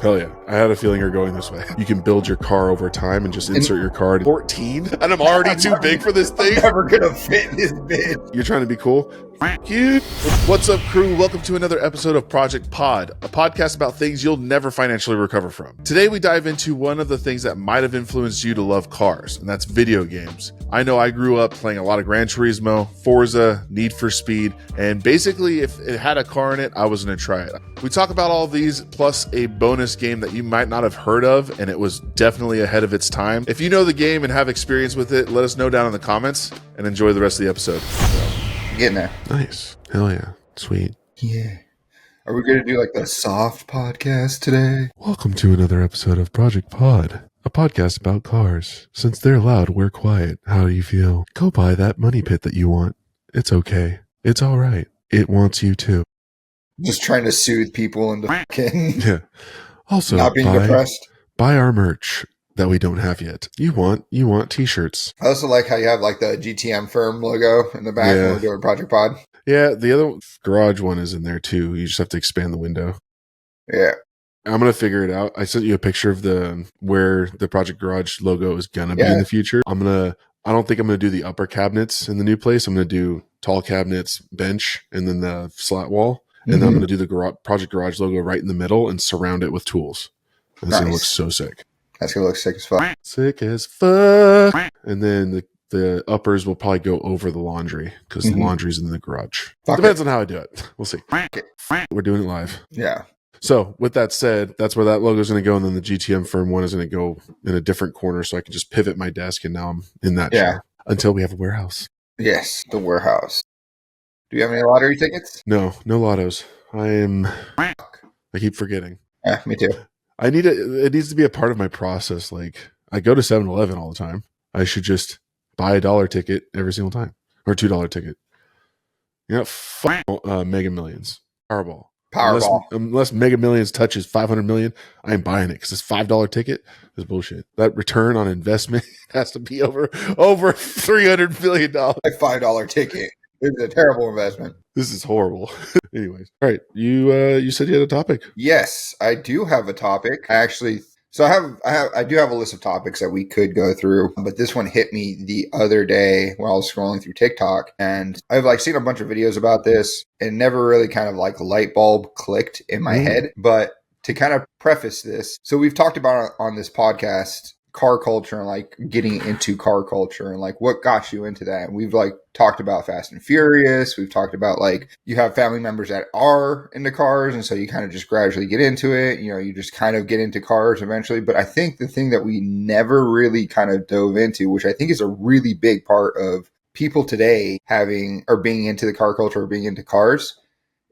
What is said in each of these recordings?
Hell yeah. I had a feeling you're going this way. You can build your car over time and just insert your car in 14. And I'm already too big for this thing. I'm never gonna fit in this bit. You're trying to be cool? You. What's up, crew? Welcome to another episode of Prjct.POD, a podcast about things you'll never financially recover from. Today, we dive into one of the things that might have influenced you to love cars, and that's video games. I know I grew up playing a lot of Gran Turismo, Forza, Need for Speed, and basically, if it had a car in it, I was going to try it. We talk about all of these, plus a bonus game that you might not have heard of, and it was definitely ahead of its time. If you know the game and have experience with it, let us know down in the comments, and enjoy the rest of the episode. Getting there. Nice. Hell yeah. Sweet. Yeah. Are we gonna do like the soft podcast today? Welcome to another episode of Prjct.POD, a podcast about cars. Since they're loud, we're quiet. How do you feel? Go buy that money pit that you want. It's okay. It's all right. It wants you too. Just trying to soothe people into fucking Yeah. Also, not being depressed. Buy our merch that we don't have yet. You want t-shirts. I also like how you have like the GTM firm logo in the back when we're doing Project Pod. Yeah, the other garage one is in there too. You just have to expand the window. Yeah. I'm going to figure it out. I sent you a picture of where the Project Garage logo is going to be in the future. I don't think I'm going to do the upper cabinets in the new place. I'm going to do tall cabinets, bench, and then the slat wall. And then I'm going to do the Project Garage logo right in the middle and surround it with tools. And it's going to look so sick. That's going to look sick as fuck. Sick as fuck. And then the uppers will probably go over the laundry because the laundry's in the garage. Depends on how I do it. We'll see. We're doing it live. Yeah. So with that said, that's where that logo is going to go. And then the GTM firm one is going to go in a different corner so I can just pivot my desk. And now I'm in that chair until we have a warehouse. Yes, the warehouse. Do you have any lottery tickets? No lottos. I keep forgetting. Yeah, me too. It needs to be a part of my process. Like I go to 7-Eleven all the time. I should just buy $1 ticket every single time or $2 ticket. You know, Mega Millions, Powerball. Unless Mega Millions touches 500 million, I ain't buying it because this $5 ticket is bullshit. That return on investment has to be over $300 billion. A $5 ticket. It's a terrible investment. This is horrible. Anyways, all right. You said you had a topic. Yes, I do have a topic. I do have a list of topics that we could go through, but this one hit me the other day while I was scrolling through TikTok, and I've seen a bunch of videos about this, and never really kind of light bulb clicked in my head. But to kind of preface this, so we've talked about on this podcast car culture and getting into car culture and what got you into that. And we've talked about Fast and Furious. We've talked about you have family members that are into cars, and so you kind of just gradually get into it. You know, you just kind of get into cars eventually. But I think the thing that we never really kind of dove into, which I think is a really big part of people today being into the car culture or being into cars,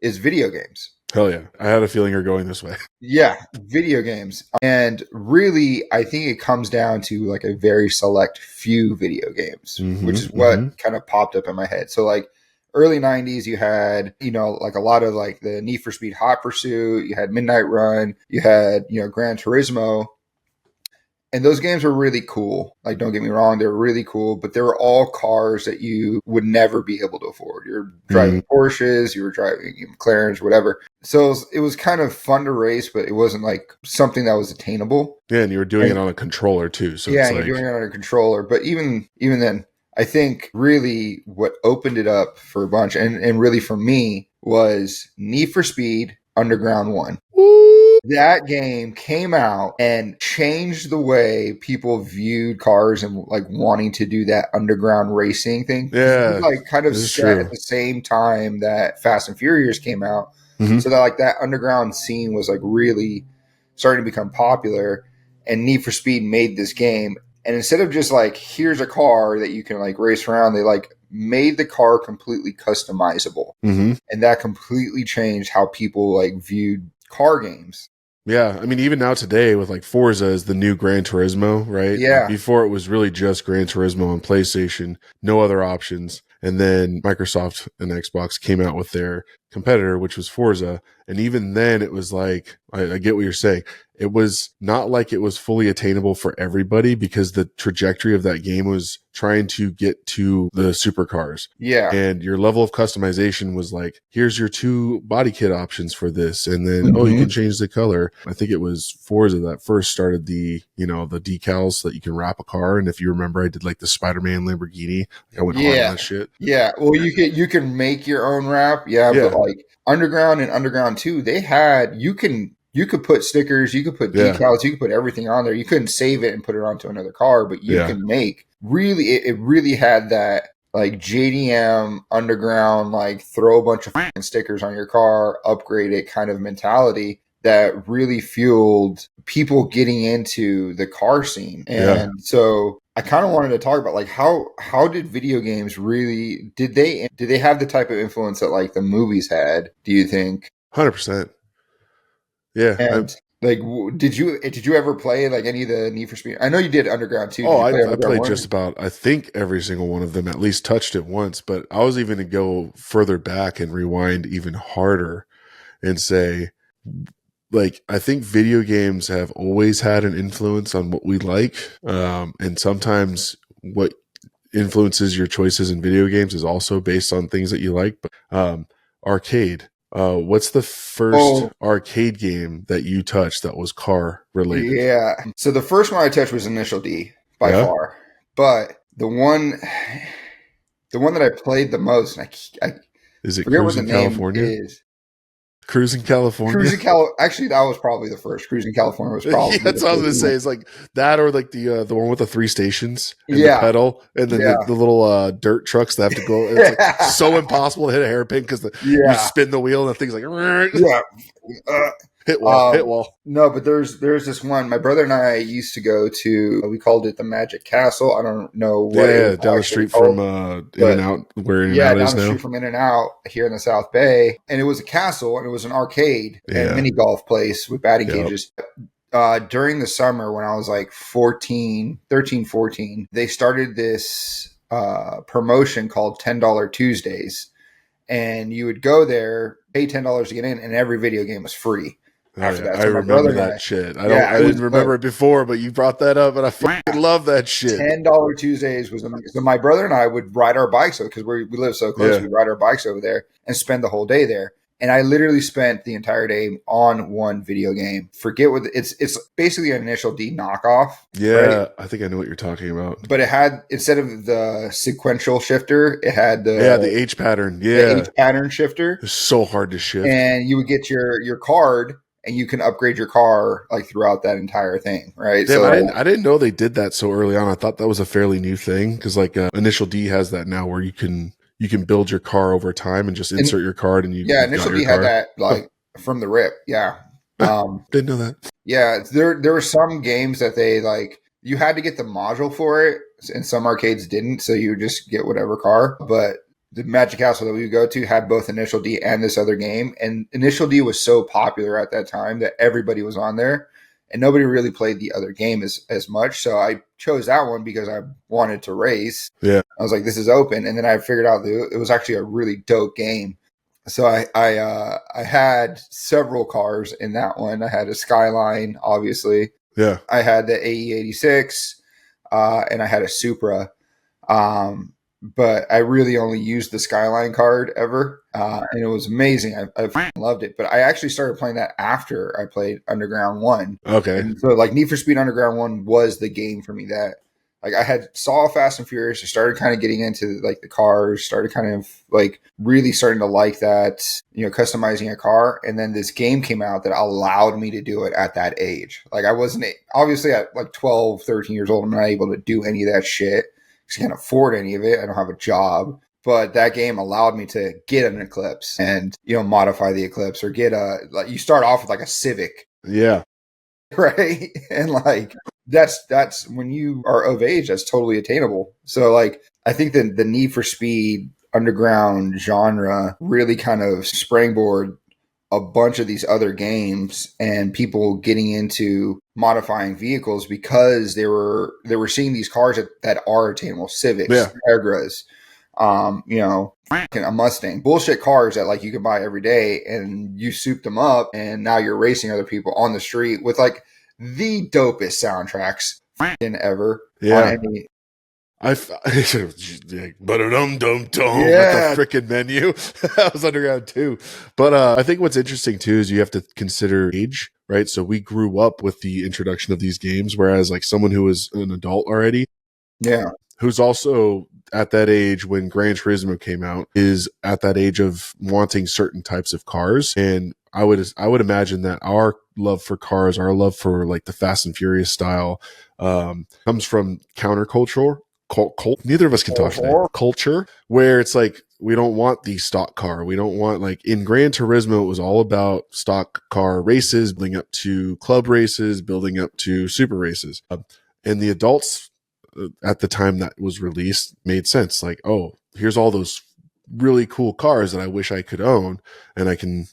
is video games. Hell yeah. I had a feeling you're going this way. Yeah, video games. And really, I think it comes down to a very select few video games, which is what kind of popped up in my head. So early 90s, you had, a lot of the Need for Speed Hot Pursuit, you had Midnight Run, you had, Gran Turismo. And those games were really cool. Don't get me wrong, they were really cool, but they were all cars that you would never be able to afford. You're driving Porsches, you were driving McLarens, whatever. So it was kind of fun to race, but it wasn't something that was attainable. Yeah, and you were doing it on a controller too. So yeah, you're doing it on a controller. But even then, I think really what opened it up for a bunch, and really for me, was Need for Speed Underground 1. That game came out and changed the way people viewed cars and wanting to do that underground racing thing. Yeah, it was kind of set at the same time that Fast and Furious came out, so that that underground scene was really starting to become popular. And Need for Speed made this game, and instead of just here's a car that you can race around, they made the car completely customizable, and that completely changed how people viewed car games. Yeah, I mean, even now today with Forza is the new Gran Turismo, right? Yeah. Before it was really just Gran Turismo on PlayStation, no other options. And then Microsoft and Xbox came out with their competitor, which was Forza. And even then it was like, I get what you're saying. It was not like it was fully attainable for everybody because the trajectory of that game was trying to get to the supercars. Yeah. And your level of customization was like, here's your 2 body kit options for this. And then, you can change the color. I think it was Forza that first started the decals so that you can wrap a car. And if you remember, I did like the Spider-Man Lamborghini. I went hard on that shit. Yeah. Well, you can make your own wrap. Yeah. But like Underground and Underground 2, they had, you could put stickers, you could put decals, you could put everything on there. You couldn't save it and put it onto another car, but you can make really, it really had that like JDM Underground, like throw a bunch of stickers on your car, upgrade it kind of mentality that really fueled people getting into the car scene. And so I kind of wanted to talk about like how did video games really, did they have the type of influence that like the movies had, do you think? 100%. Yeah. And like, did you ever play like any of the Need for Speed? I know you did Underground too. I played just about, I think every single one of them at least touched it once, but I was even to go further back and rewind even harder and say, like, I think video games have always had an influence on what we like. And sometimes what influences your choices in video games is also based on things that you like. But arcade. What's the first arcade game that you touched that was car related? Yeah. So the first one I touched was Initial D by far. But the one that I played the most, and I is it forget what the Cruising name California? is. Cruising California. Actually, that was probably the first. Cruising California was probably. That's what I was gonna say. It's like that, or like the one with the 3 stations and the Yeah. pedal, and then the little dirt trucks that have to go. It's like so impossible to hit a hairpin because you spin the wheel and the thing's like hit wall. No, but there's this one. My brother and I used to go to. We called it the Magic Castle. I don't know what. Yeah, down the street from In-N-Out, where In-N-Out is now. Down the street from In-N-Out here in the South Bay, and it was a castle, and it was an arcade and mini golf place with batting cages. During the summer when I was like 13, 14, they started this promotion called $10 Tuesdays, and you would go there, pay $10 to get in, and every video game was free. After that. So I remember that shit. I didn't remember it before, but you brought that up, and I fucking love that shit. $10 Tuesdays was amazing. So my brother and I would ride our bikes over because we live so close. We'd ride our bikes over there and spend the whole day there. And I literally spent the entire day on one video game. Forget what it's basically an Initial D knockoff. Yeah, right? I think I know what you're talking about. But it had, instead of the sequential shifter, it had the H pattern. Yeah, the H pattern shifter. It's so hard to shift. And you would get your card, and you can upgrade your car like throughout that entire thing, right? Damn, so I didn't know they did that so early on. I thought that was a fairly new thing because like Initial D has that now where you can build your car over time and just insert your card and Initial D had that like from the rip. Yeah. Didn't know that. Yeah. There were some games that they like, you had to get the module for it and some arcades didn't. So you would just get whatever car, but the Magic Castle that we would go to had both Initial D and this other game. And Initial D was so popular at that time that everybody was on there and nobody really played the other game as much. So I chose that one because I wanted to race. Yeah. I was like, this is open. And then I figured out that it was actually a really dope game. So I had several cars in that one. I had a Skyline, obviously. Yeah. I had the AE86 and I had a Supra. But I really only used the Skyline card ever. And it was amazing. I loved it. But I actually started playing that after I played Underground 1. Okay. And so like Need for Speed Underground 1 was the game for me that like I had saw Fast and Furious. I started kind of getting into like the cars, started kind of like really starting to like that, customizing a car. And then this game came out that allowed me to do it at that age. Like I wasn't, obviously at like 12, 13 years old, I'm not able to do any of that shit. I can't afford any of it. I don't have a job, but that game allowed me to get an Eclipse and, modify the Eclipse or get you start off with like a Civic. Yeah. Right. And like, that's when you are of age, that's totally attainable. So like, I think that the Need for Speed Underground genre really kind of springboard a bunch of these other games and people getting into modifying vehicles because they were seeing these cars that are attainable, Civics, Agras, a Mustang. Bullshit cars that like you could buy every day, and you soup them up, and now you're racing other people on the street with like the dopest soundtracks ever on any. But-a-dum dum dum at the freaking menu. That was Underground too. But I think what's interesting too is you have to consider age, right? So we grew up with the introduction of these games, whereas like someone who was an adult already, yeah, who's also at that age when Gran Turismo came out, is at that age of wanting certain types of cars. And I would imagine that our love for cars, our love for like the Fast and Furious style, comes from countercultural. Neither of us can talk today. Culture, where it's like we don't want the stock car. We don't want, like, in Gran Turismo, it was all about stock car races, building up to club races, building up to super races. And the adults at the time that was released made sense. Like, oh, here's all those really cool cars that I wish I could own, and I can,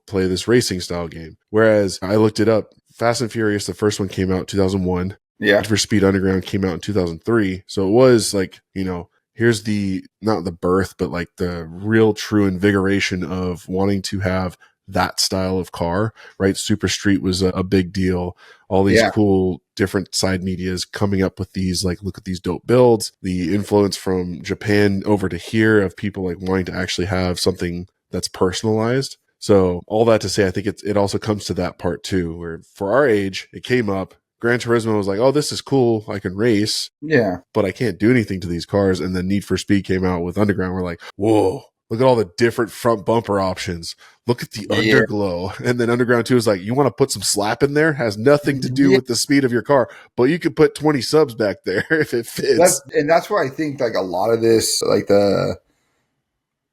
play this racing style game. Whereas I looked it up, Fast and Furious, the first one came out 2001. Yeah. Need for Speed Underground came out in 2003. So it was like, here's not the birth, but like the real true invigoration of wanting to have that style of car, right? Super Street was a big deal. All these cool different side medias coming up with these, like, look at these dope builds, the influence from Japan over to here of people like wanting to actually have something that's personalized. So all that to say, I think it also comes to that part too, where for our age, it came up. Gran Turismo was like, oh, this is cool. I can race. Yeah. But I can't do anything to these cars. And then Need for Speed came out with Underground. We're like, whoa, look at all the different front bumper options. Look at the underglow. And then Underground 2 is like, you want to put some slap in there? Has nothing to do with the speed of your car. But you could put 20 subs back there if it fits. That's why I think like a lot of this, like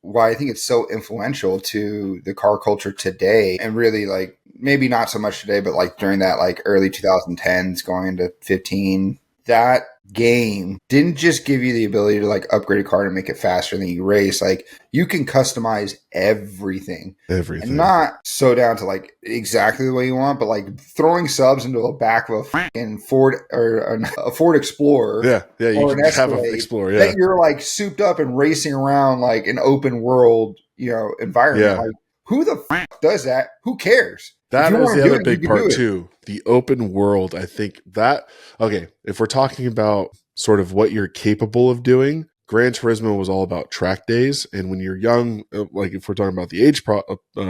why I think it's so influential to the car culture today, and really like maybe not so much today, but like during that like early 2010s going into 15, that game didn't just give you the ability to like upgrade a car to make it faster than you race. Like you can customize everything, and not so down to like exactly the way you want, but like throwing subs into the back of a fucking Ford or a Ford Explorer, you can have an Explorer, that you're like souped up and racing around like an open world, environment. Like, who the fuck does that? Who cares? That is the other big part too. The open world. I think that, okay, if we're talking about sort of what you're capable of doing, Gran Turismo was all about track days. And when you're young, like if we're talking about the age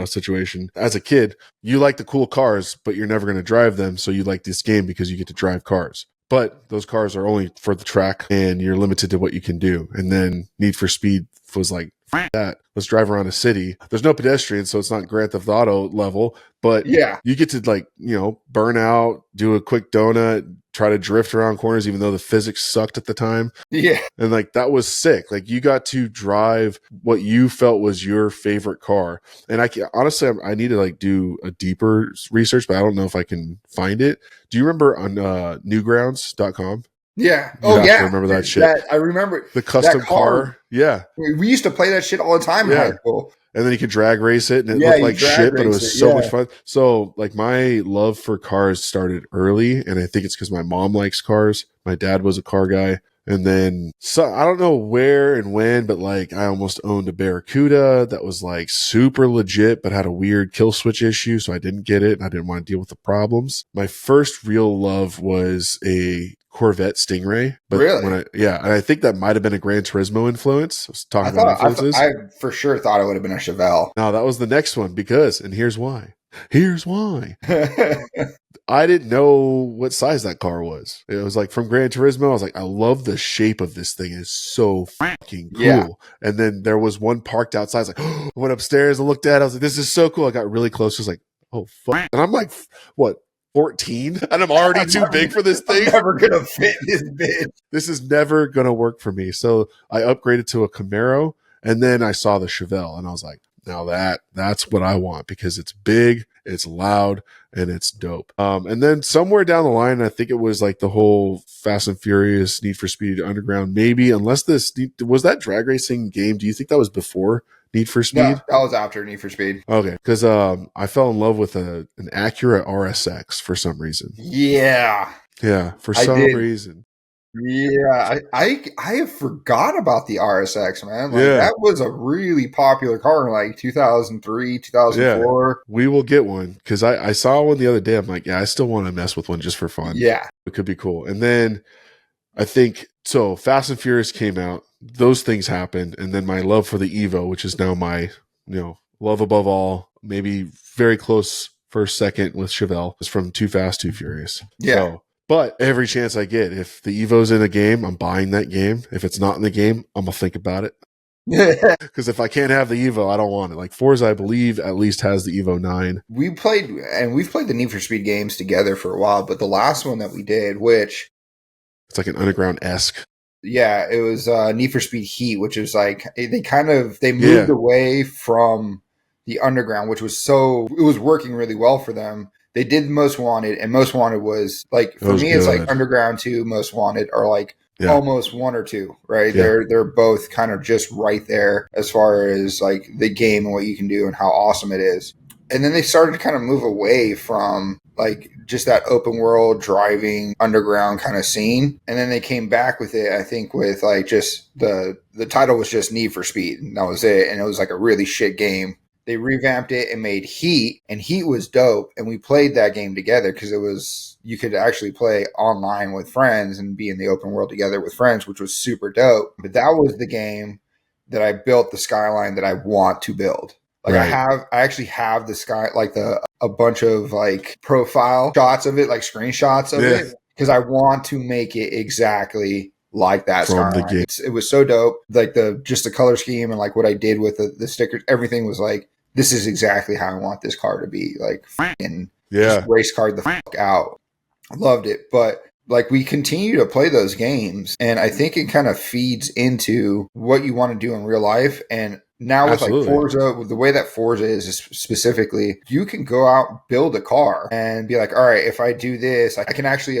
situation, as a kid, you like the cool cars, but you're never going to drive them. So you like this game because you get to drive cars. But those cars are only for the track and you're limited to what you can do. And then Need for Speed was like, that, let's drive around a city. There's no pedestrians, so it's not Grand Theft Auto level, but you get to like, burn out, do a quick donut, try to drift around corners, even though the physics sucked at the time. Yeah. And like, that was sick. Like you got to drive what you felt was your favorite car. And honestly, I need to like do a deeper research, but I don't know if I can find it. Do you remember on newgrounds.com? Yeah. Remember that shit. I remember the custom car. Yeah. We used to play that shit all the time in high school. And then you could drag race it, and it looked like shit, but it was so much fun. So, like, my love for cars started early, and I think it's because my mom likes cars. My dad was a car guy. And then, I don't know where and when, but like, I almost owned a Barracuda that was like super legit, but had a weird kill switch issue. So I didn't get it, and I didn't want to deal with the problems. My first real love was a Corvette Stingray. But really? And I think that might have been a Gran Turismo influence. I was talking about influences. I for sure thought it would have been a Chevelle. No, that was the next one and here's why. I didn't know what size that car was. It was like from Gran Turismo. I was like, I love the shape of this thing. It's so fucking cool. Yeah. And then there was one parked outside. I was like, I went upstairs and looked at it. I was like, this is so cool. I got really close. I was like, oh, fuck. And I'm like, what? 14 and I'm already too big for this thing. I'm never gonna fit this bitch. This is never gonna work for me. So I upgraded to a Camaro, and then I saw the Chevelle, and I was like, now that's what I want, because it's big, it's loud, and it's dope. And then somewhere down the line, I think it was like the whole Fast and Furious, Need for Speed Underground, maybe, unless was that drag racing game. Do you think that was before Need for Speed? No, that was after Need for Speed. Okay, because I fell in love with an Acura RSX for some reason. Yeah, for some reason. Yeah, I forgot about the RSX, man. Like Yeah. that was a really popular car in like 2003, Yeah. 2004. We will get one because I saw one the other day. I'm like, yeah, I still want to mess with one just for fun. Yeah. It could be cool. And then I think so. Fast and Furious came out. Those things happened, and then my love for the Evo, which is now my love above all, maybe very close first second with Chevelle, is from Too Fast Too Furious. Yeah. So, but every chance I get, if the Evo's in a game, I'm buying that game. If it's not in the game, I'm gonna think about it. Because if I can't have the Evo, I don't want it. Like Forza, I believe at least has the Evo 9. We've played the Need for Speed games together for a while, but the last one that we did, which It's like an underground-esque. yeah, it was Need for Speed Heat, which is like they moved away from the underground, which was it was working really well for them. They did Most Wanted, and Most Wanted was like for me, it's like Underground 2, Most Wanted are like almost one or two, right? Yeah. They're both kind of just right there as far as like the game and what you can do and how awesome it is. And then they started to kind of move away from like just that open world driving underground kind of scene. And then they came back with it, I think, with like just the title was just Need for Speed, and that was it. And it was like a really shit game. They revamped it and made Heat, and Heat was dope. And we played that game together because you could actually play online with friends and be in the open world together with friends, which was super dope. But that was the game that I built the skyline that I want to build. Like I actually have the sky, like a bunch of like profile shots of it, like screenshots of it, because I want to make it exactly like that from skyline. The game. It was so dope. Like just the color scheme and like what I did with the stickers, everything was like, this is exactly how I want this car to be. Like, just race card the fuck out. Loved it. But like we continue to play those games, and I think it kind of feeds into what you want to do in real life. And now with like Forza, the way that Forza is specifically, you can go out, build a car and be like, all right, if I do this, I can actually,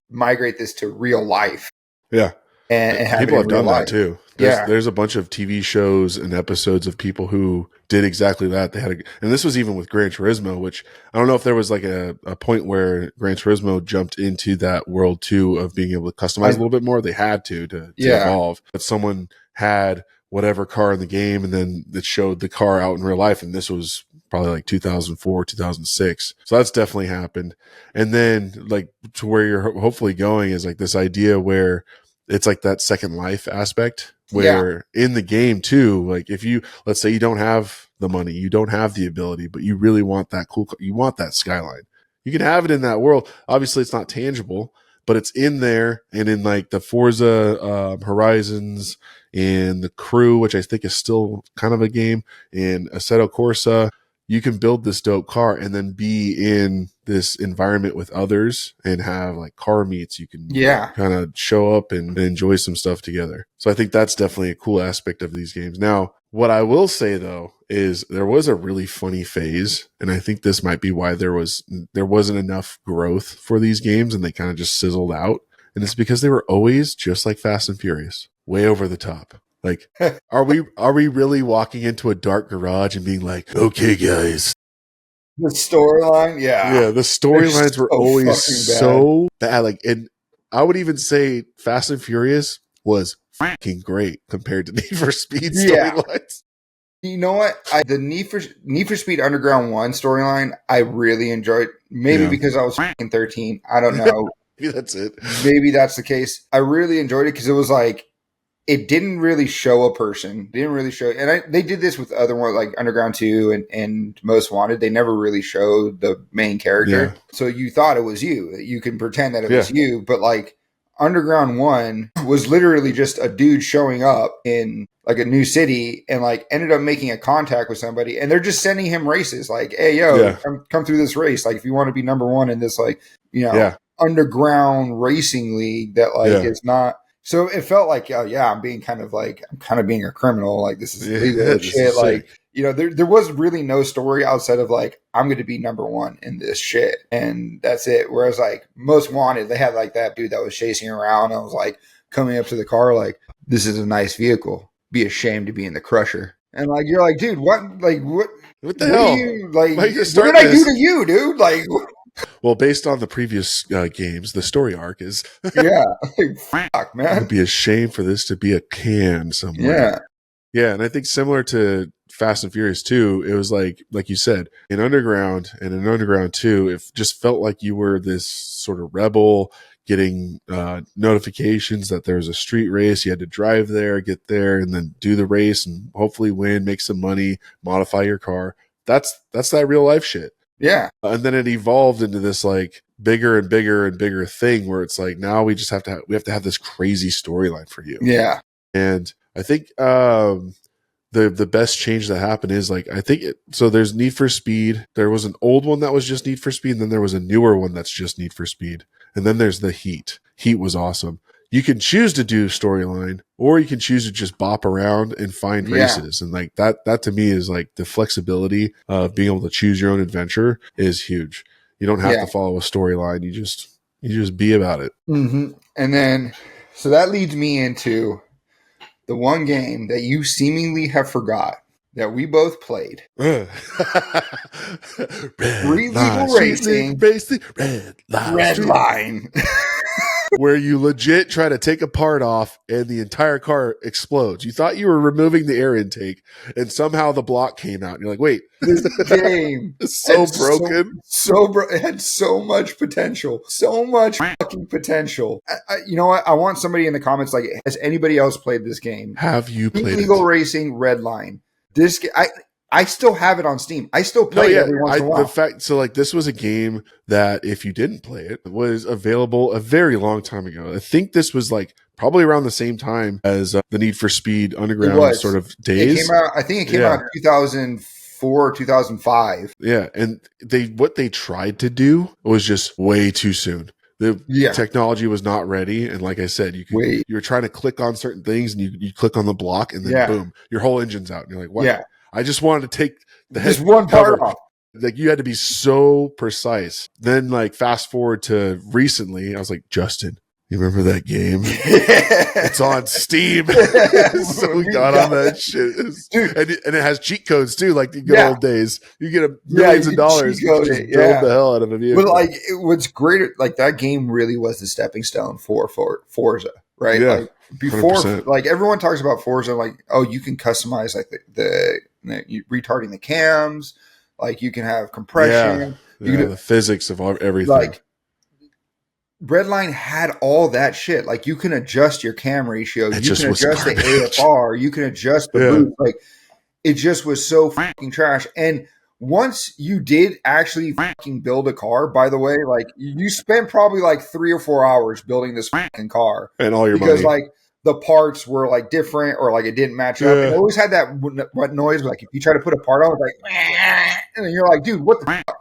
migrate this to real life. Yeah. And have people have done life. That too. There's a bunch of TV shows and episodes of people who did exactly that. And this was even with Gran Turismo, which I don't know if there was like a point where Gran Turismo jumped into that world too of being able to customize a little bit more. They had to evolve, but someone had whatever car in the game, and then it showed the car out in real life. And this was probably like 2004, 2006. So that's definitely happened. And then like to where you're hopefully going is like this idea where it's like that second life aspect where in the game too, like if let's say you don't have the money, you don't have the ability, but you really want that cool, you want that skyline. You can have it in that world. Obviously it's not tangible, but it's in there. And in like the Forza Horizons and the Crew, which I think is still kind of a game, and Assetto Corsa, you can build this dope car and then be in this environment with others and have like car meets. You can kind of show up and enjoy some stuff together. So I think that's definitely a cool aspect of these games. Now, what I will say though, is there was a really funny phase. And I think this might be why there wasn't enough growth for these games and they kind of just sizzled out. And it's because they were always just like Fast and Furious, way over the top. Like, are we really walking into a dark garage and being like, okay, guys? The storyline, yeah, the storylines were always so bad. Like, and I would even say Fast and Furious was fucking great compared to Need for Speed storylines. You know what? The Need for Speed Underground 1 storyline, I really enjoyed. Maybe because I was fucking 13. I don't know. Maybe that's it. Maybe that's the case. I really enjoyed it because it was like, it didn't really show a person. They didn't really show, and they did this with other ones like Underground 2 and Most Wanted. They never really showed the main character, so you thought it was you. You can pretend that it was you, but like Underground 1 was literally just a dude showing up in like a new city and like ended up making a contact with somebody, and they're just sending him races. Like, hey, yo, come through this race. Like, if you want to be number one in this, like, underground racing league that like is not. So it felt like, I'm being kind of being a criminal. Like, this is legal shit. Like, there was really no story outside of like, I'm going to be number one in this shit. And that's it. Whereas like Most Wanted, they had like that dude that was chasing around and was like coming up to the car, like, this is a nice vehicle. Be ashamed to be in the Crusher. And like, you're like, dude, what the hell? What did I do to you, dude? Like, Well, based on the previous games, the story arc is Yeah, fuck, it man. would be a shame for this to be a can somewhere. Yeah, Yeah, and I think similar to Fast and Furious 2, it was like you said, in Underground and in Underground 2, it just felt like you were this sort of rebel getting notifications that there was a street race. You had to drive there, get there, and then do the race and hopefully win, make some money, modify your car. That's that real life shit. yeah, And then it evolved into this like bigger and bigger and bigger thing where it's like now we just have to have this crazy storyline for you. yeah, And I think the best change that happened is like so there's Need for Speed. There was an old one that was just Need for Speed, and then there was a newer one that's just Need for Speed. And then there's the Heat. Heat was awesome. You can choose to do storyline, or you can choose to just bop around and find races. And like that to me is like the flexibility of being able to choose your own adventure is huge. You don't have to follow a storyline. You just be about it. Mm-hmm. And then, so that leads me into the one game that you seemingly have forgot that we both played. Red Legal racing. Redline. Where you legit try to take a part off and the entire car explodes. You thought you were removing the air intake and somehow the block came out. And you're like, wait, this game is so broken. It had so much potential. So much fucking potential. You know what? I want somebody in the comments like, has anybody else played this game? Have you played Legal Racing Redline? This I still have it on Steam. I still play it every once in a while. The fact, so like this was a game that if you didn't play it, was available a very long time ago. I think this was like probably around the same time as the Need for Speed Underground sort of days. It came out. I think it came out in 2004, 2005. Yeah, and what they tried to do was just way too soon. The technology was not ready, and like I said, you were trying to click on certain things, and you click on the block, and then boom, your whole engine's out. And you're like, what? Yeah. I just wanted to take just one part off. Like you had to be so precise. Then like fast forward to recently, I was like, Justin, you remember that game? It's on Steam. So we got on that shit. And it has cheat codes too, like the good old days. You get millions of dollars. You just build the hell out of a vehicle. But like what's great, like that game really was the stepping stone for Forza, right? Yeah. Like before 100%. Like everyone talks about Forza, like, oh, you can customize like the retarding the cams, like you can have compression, the physics of everything. Like Redline had all that shit. Like you can adjust your cam ratio, you can adjust the AFR, you can adjust the boost. Like it just was so fucking trash. And once you did actually fucking build a car, by the way, like you spent probably like 3 or 4 hours building this fucking car and all your because money. Like the parts were like different or like it didn't match up. It always had that what noise. Like if you try to put a part on, it's like, and then you're like, dude, what the fuck?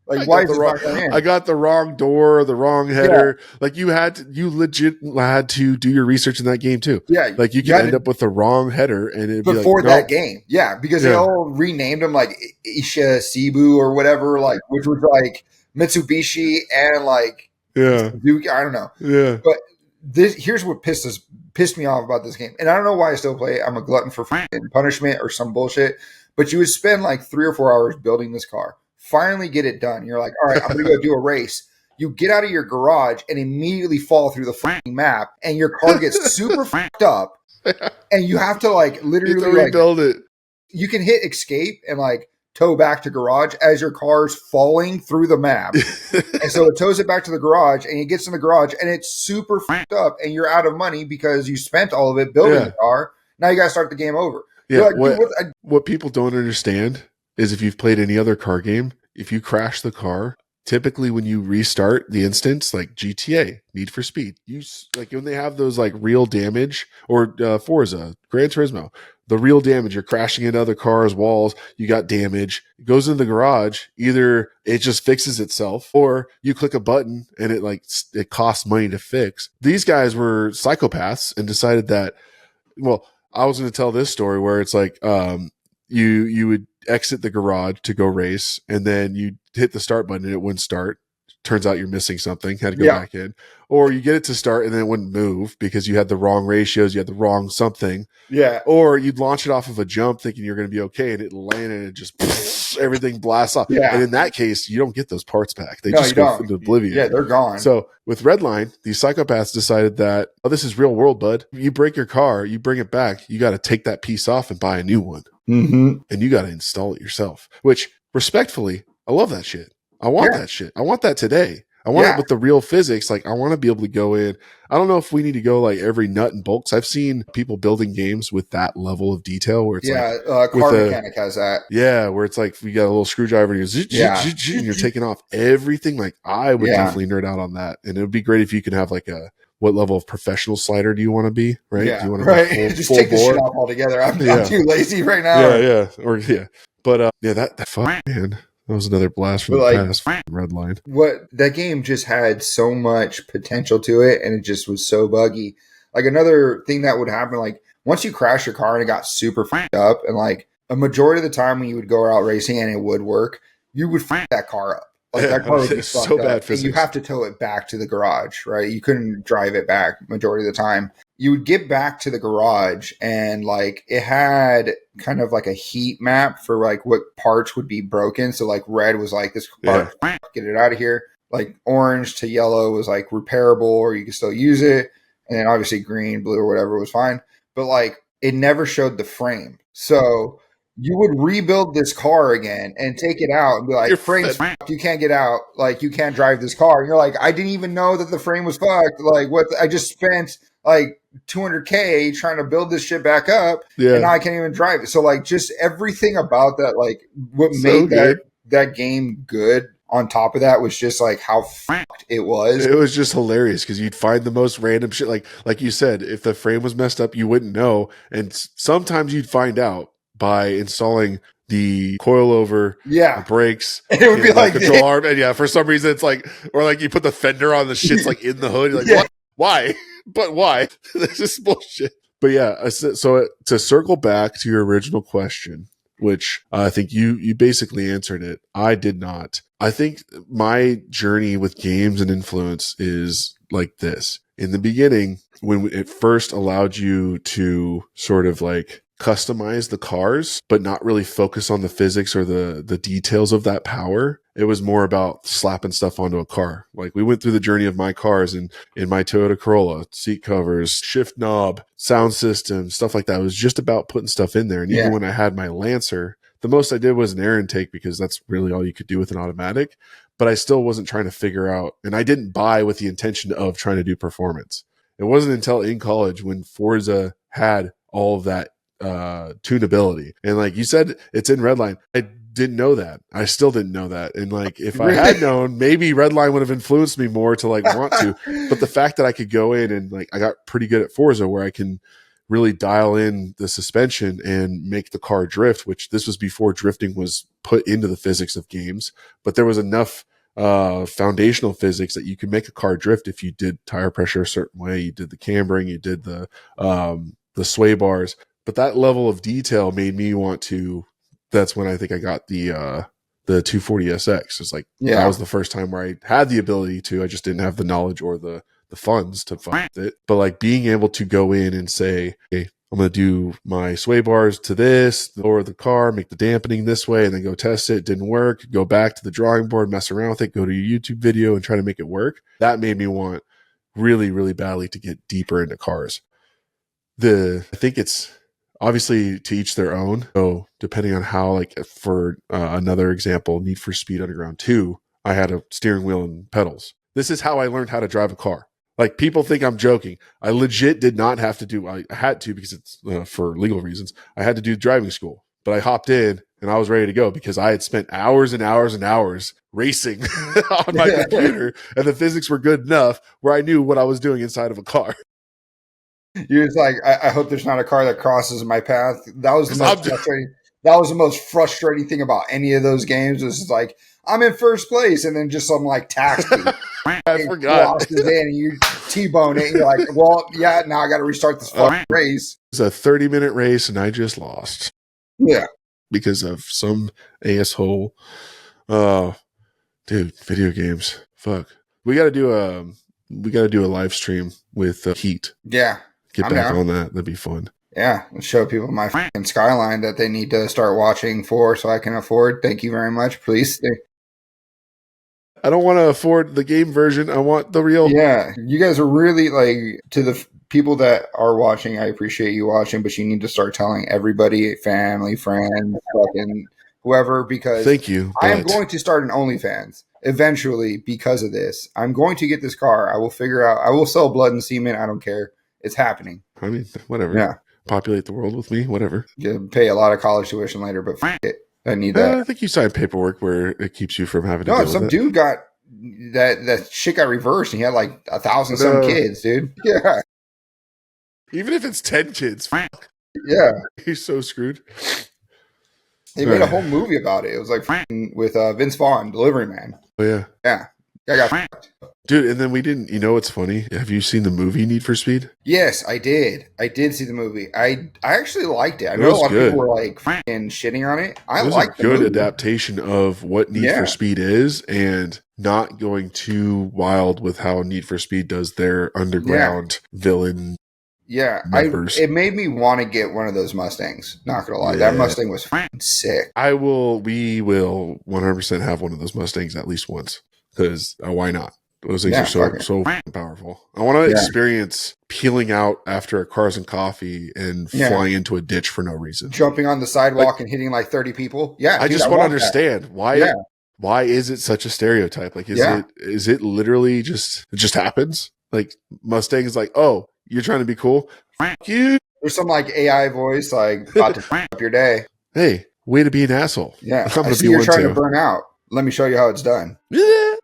Like, why is this not going in? I got the wrong door, the wrong header. Yeah. Like you legit had to do your research in that game too. Yeah. Like you can end up with the wrong header and it'd before be like, that game. Yeah. Because they all renamed them like Isha Cebu or whatever, like, which was like Mitsubishi and like, Suzuki, I don't know. Yeah. But here's what pissed me off about this game. And I don't know why I still play it. I'm a glutton for punishment or some bullshit. But you would spend like 3 or 4 hours building this car. Finally get it done. You're like, all right, I'm going to go do a race. You get out of your garage and immediately fall through the fucking map, and your car gets super fucked up, and you have to like literally rebuild it. You can hit escape and like tow back to garage as your car's falling through the map. And so it tows it back to the garage, and it gets in the garage, and it's super fucked up, and you're out of money because you spent all of it building the car. Now you got to start the game over. Yeah. Like, what people don't understand is if you've played any other car game, if you crash the car, typically when you restart the instance, like GTA, Need for Speed, like when they have those like real damage, or Forza, Gran Turismo, the real damage, you're crashing into other cars, walls, you got damage, it goes into the garage, either it just fixes itself or you click a button and it costs money to fix. These guys were psychopaths and decided that, well, I was going to tell this story where it's like, you would exit the garage to go race, and then you hit the start button and it wouldn't start. turns out you're missing something, had to go back in. Or you get it to start and then it wouldn't move because you had the wrong ratios, you had the wrong something. Yeah. Or you'd launch it off of a jump thinking you're going to be okay, and it landed and it just everything blasts off. Yeah. And in that case, you don't get those parts back. They No, just you go don't. into oblivion. Yeah, they're gone. So with Redline, these psychopaths decided that, oh, this is real world, bud. You break your car, you bring it back, you got to take that piece off and buy a new one. Mm-hmm. And you got to install it yourself, which respectfully, I love that shit. I want that shit. I want that today. I want it with the real physics. Like, I want to be able to go in. I don't know if we need to go like every nut and bolts. I've seen people building games with that level of detail where it's Car Mechanic has that. Yeah, where it's like you got a little screwdriver and you're taking off everything. Like, I would definitely nerd out on that. And it would be great if you could have like what level of professional slider do you want to be? Right? Yeah, do you want to be just take the shit off altogether. I'm too lazy right now. But that fuck, man. That was another blast from the past. Redline. What that game just had so much potential to it, and it just was so buggy. Like, another thing that would happen, like, once you crash your car and it got super fucked up, and like a majority of the time when you would go out racing and it would work, you would fuck that car up. Like, that car would be fucked so bad. And you have to tow it back to the garage, right? You couldn't drive it back majority of the time. You would get back to the garage and like it had kind of like a heat map for like what parts would be broken. So like red was like this part, get it out of here. Like orange to yellow was like repairable or you could still use it. And then obviously green, blue or whatever was fine. But like it never showed the frame. So you would rebuild this car again and take it out and be like, your frame's fucked. You can't get out. Like, you can't drive this car. And you're like, I didn't even know that the frame was fucked. Like, what? I just spent like $200K trying to build this shit back up. And now I can't even drive it. So, like, just everything about that, like, what made that game good on top of that was just like how fucked it was. It was just hilarious because you'd find the most random shit. Like you said, if the frame was messed up, you wouldn't know. And sometimes you'd find out by installing the coilover, the brakes, and it would be like control arm, and for some reason it's like, or like you put the fender on the shit's like in the hood. You're like, what? Why? But why? This is bullshit. But so to circle back to your original question, which I think you basically answered it. I did not. I think my journey with games and influence is like this. In the beginning, when it first allowed you to sort of like customize the cars, but not really focus on the physics or the details of that power. It was more about slapping stuff onto a car. Like, we went through the journey of my cars and in my Toyota Corolla, seat covers, shift knob, sound system, stuff like that. It was just about putting stuff in there. And even when I had my Lancer, the most I did was an air intake because that's really all you could do with an automatic. But I still wasn't trying to figure out, and I didn't buy with the intention of trying to do performance. It wasn't until in college when Forza had all of that tunability. And like you said, it's in Redline. I didn't know that. I still didn't know that. And like, if I had known, maybe Redline would have influenced me more to like want to. But the fact that I could go in and like, I got pretty good at Forza where I can really dial in the suspension and make the car drift, which this was before drifting was put into the physics of games. But there was enough foundational physics that you could make a car drift if you did tire pressure a certain way, you did the cambering, you did the sway bars. But that level of detail made me want to. That's when I think I got the 240SX. It's like that was the first time where I had the ability to. I just didn't have the knowledge or the funds to fund it. But like being able to go in and say, "Hey, I'm going to do my sway bars to this, lower the car, make the dampening this way, and then go test it. It didn't work. Go back to the drawing board, mess around with it, go to your YouTube video, and try to make it work." That made me want really, really badly to get deeper into cars. I think it's obviously to each their own. So depending on how, like for another example, Need for Speed Underground 2, I had a steering wheel and pedals. This is how I learned how to drive a car. Like, people think I'm joking. I legit did not have to do, I had to because it's for legal reasons. I had to do driving school, but I hopped in and I was ready to go because I had spent hours and hours and hours racing on my computer, and the physics were good enough where I knew what I was doing inside of a car. You're just like, I hope there's not a car that crosses my path. That was the most frustrating. That was the most frustrating thing about any of those games. Was like, I'm in first place, and then just some like taxi. I forgot. And you T-bone it. And you're like, well, yeah, now I got to restart this fucking race. It's a 30-minute race, and I just lost. Yeah, because of some asshole. Dude, video games. Fuck. We got to do a live stream with Heat. Yeah. Get back on that. That'd be fun. Yeah. Let's show people my fucking Skyline that they need to start watching for so I can afford. Thank you very much. Please. I don't want to afford the game version. I want the real. Yeah. You guys are really like, to the people that are watching, I appreciate you watching, but you need to start telling everybody, family, friends, fucking whoever, because thank you. I am going to start an OnlyFans eventually because of this. I'm going to get this car. I will sell blood and semen. I don't care. It's happening. I mean, whatever. Yeah. Populate the world with me. Whatever. You pay a lot of college tuition later, but it. I need that. I think you signed paperwork where it keeps you from having to No, some dude got that shit got reversed and he had like 1,000 some kids, dude. Yeah. Even if it's 10 kids. Fuck. Yeah. He's so screwed. They made a whole movie about it. It was like with Vince Vaughn, Delivery Man. Oh, yeah. Yeah. I got fucked. Dude, and then we didn't, you know what's funny? Have you seen the movie Need for Speed? Yes, I did. I did see the movie. I actually liked it. I know a lot of people were like fucking shitting on it. I liked the movie. It was a good adaptation of what Need for Speed is and not going too wild with how Need for Speed does their underground villain. Yeah, it made me want to get one of those Mustangs. Not gonna lie, that Mustang was fucking sick. We will 100% have one of those Mustangs at least once because why not? Those things are so powerful. I want to experience peeling out after a Cars and Coffee and flying into a ditch for no reason, jumping on the sidewalk and hitting like 30 people. Yeah, I just want to understand why. Yeah. Why is it such a stereotype? Like, is it literally it just happens? Like Mustang is like, oh, you're trying to be cool. Fuck you. There's some like AI voice like about to up your day. Hey, way to be an asshole. Yeah, I'm gonna you're trying to burn out. Let me show you how it's done. Yeah.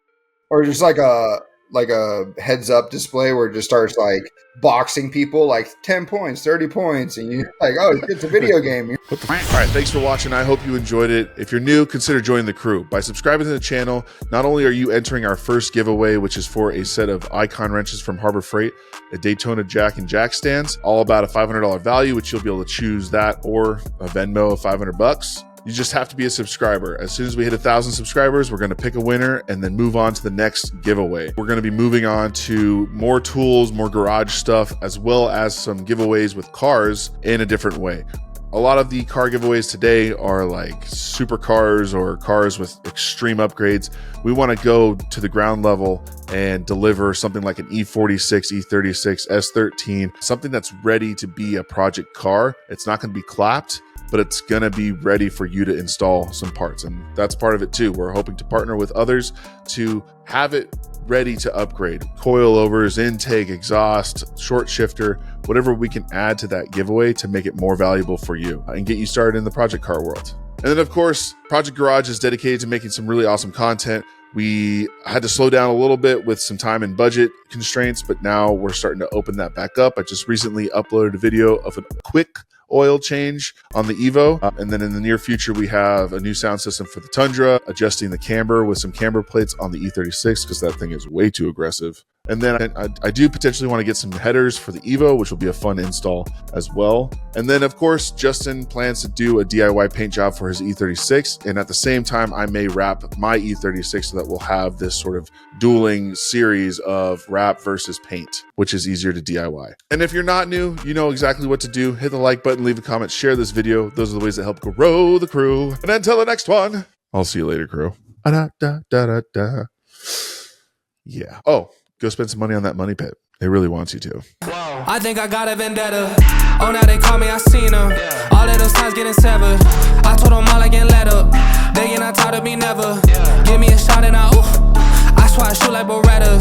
Or just like a heads up display where it just starts like boxing people like 10 points, 30 points, and you're like, oh, it's a video game. What the f- All right, thanks for watching. I hope you enjoyed it. If you're new, consider joining the crew. By subscribing to the channel, not only are you entering our first giveaway, which is for a set of Icon wrenches from Harbor Freight, a Daytona jack and jack stands, all about a $500 value, which you'll be able to choose that or a Venmo of $500. You just have to be a subscriber. As soon as we hit 1,000 subscribers, we're going to pick a winner and then move on to the next giveaway. We're going to be moving on to more tools, more garage stuff, as well as some giveaways with cars in a different way. A lot of the car giveaways today are like supercars or cars with extreme upgrades. We want to go to the ground level and deliver something like an E46, E36, S13, something that's ready to be a project car. It's not going to be clapped, but it's going to be ready for you to install some parts. And that's part of it too. We're hoping to partner with others to have it ready to upgrade. Coilovers, intake, exhaust, short shifter, whatever we can add to that giveaway to make it more valuable for you and get you started in the project car world. And then of course, Project Garage is dedicated to making some really awesome content. We had to slow down a little bit with some time and budget constraints, but now we're starting to open that back up. I just recently uploaded a video of a quick oil change on the Evo. And then in the near future, we have a new sound system for the Tundra, adjusting the camber with some camber plates on the E36 because that thing is way too aggressive. And then I do potentially want to get some headers for the Evo, which will be a fun install as well. And then of course, Justin plans to do a DIY paint job for his E36. And at the same time, I may wrap my E36 so that we'll have this sort of dueling series of wrap versus paint, which is easier to DIY. And if you're not new, you know exactly what to do. Hit the like button, leave a comment, share this video. Those are the ways that help grow the crew. And until the next one, I'll see you later, crew. Yeah. Oh, go spend some money on that money pit. It really wants you to. I think I got a vendetta. Oh, now they call me, I seen them. All of those times getting severed. I told them all I get let up. They get not tired of me never.